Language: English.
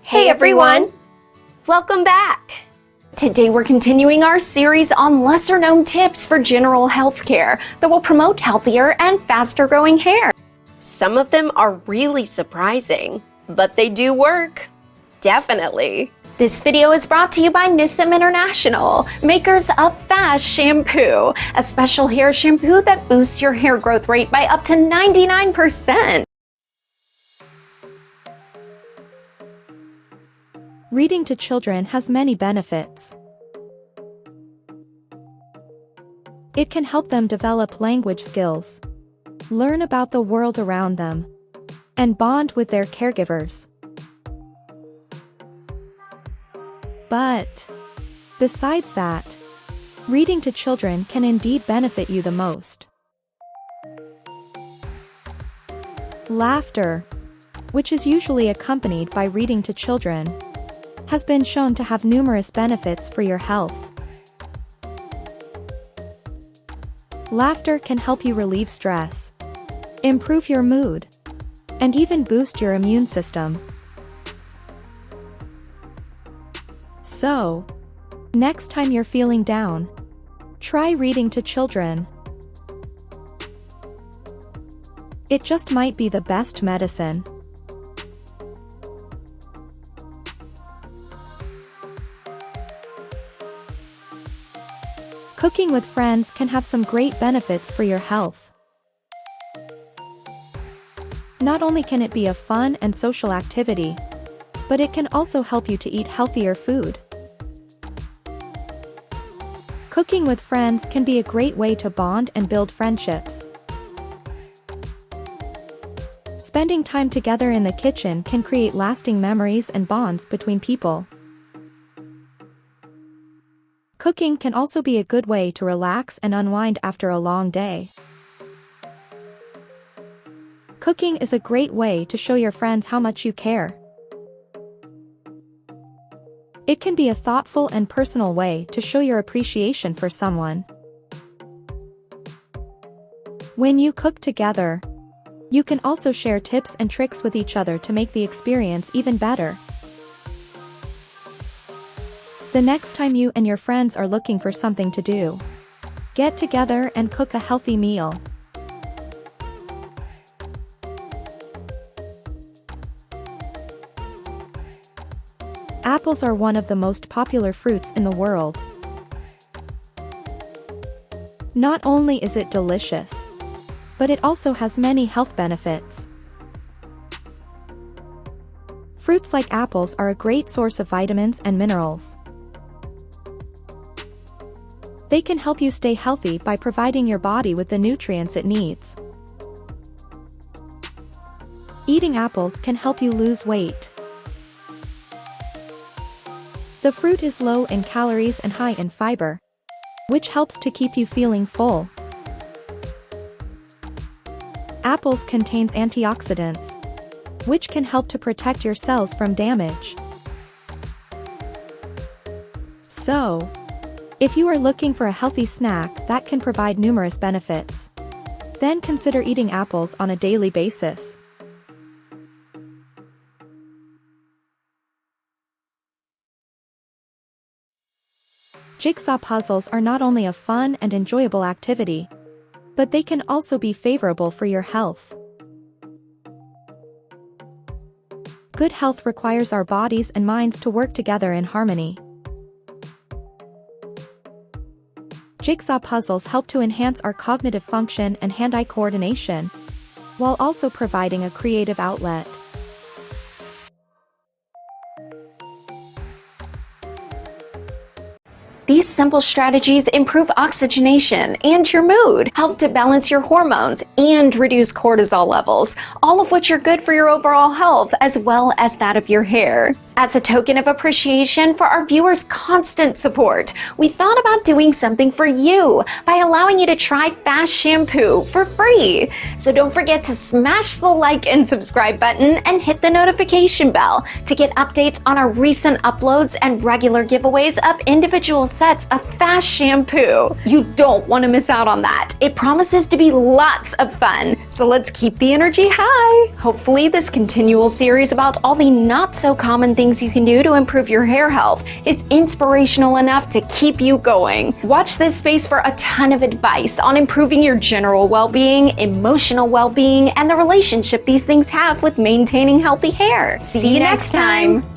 Hey everyone! Welcome back! Today we're continuing our series on lesser-known tips for general health care that will promote healthier and faster-growing hair. Some of them are really surprising, but they do work. Definitely. This video is brought to you by Nissim International, makers of F.A.S.T shampoo, a special hair shampoo that boosts your hair growth rate by up to 99%. Reading to children has many benefits. It can help them develop language skills, learn about the world around them, and bond with their caregivers. But besides that, reading to children can indeed benefit you the most. Laughter, which is usually accompanied by reading to children, has been shown to have numerous benefits for your health. Laughter can help you relieve stress, improve your mood, and even boost your immune system. So, next time you're feeling down, try reading to children. It just might be the best medicine. Cooking with friends can have some great benefits for your health. Not only can it be a fun and social activity, but it can also help you to eat healthier food. Cooking with friends can be a great way to bond and build friendships. Spending time together in the kitchen can create lasting memories and bonds between people. Cooking can also be a good way to relax and unwind after a long day. Cooking is a great way to show your friends how much you care. It can be a thoughtful and personal way to show your appreciation for someone. When you cook together, you can also share tips and tricks with each other to make the experience even better. The next time you and your friends are looking for something to do, get together and cook a healthy meal. Apples are one of the most popular fruits in the world. Not only is it delicious, but it also has many health benefits. Fruits like apples are a great source of vitamins and minerals. They can help you stay healthy by providing your body with the nutrients it needs. Eating apples can help you lose weight. The fruit is low in calories and high in fiber, which helps to keep you feeling full. Apples contains antioxidants, which can help to protect your cells from damage. So, if you are looking for a healthy snack that can provide numerous benefits, then consider eating apples on a daily basis. Jigsaw puzzles are not only a fun and enjoyable activity, but they can also be favorable for your health. Good health requires our bodies and minds to work together in harmony. Jigsaw puzzles help to enhance our cognitive function and hand-eye coordination, while also providing a creative outlet. These simple strategies improve oxygenation and your mood, help to balance your hormones, and reduce cortisol levels, all of which are good for your overall health as well as that of your hair. As a token of appreciation for our viewers' constant support, we thought about doing something for you by allowing you to try F.A.S.T shampoo for free. So don't forget to smash the like and subscribe button and hit the notification bell to get updates on our recent uploads and regular giveaways of individual sets of F.A.S.T shampoo. You don't want to miss out on that. It promises to be lots of fun. So let's keep the energy high. Hopefully this continual series about all the not so common things things you can do to improve your hair health is inspirational enough to keep you going. Watch this space for a ton of advice on improving your general well-being, emotional well-being, and the relationship these things have with maintaining healthy hair. See you next time!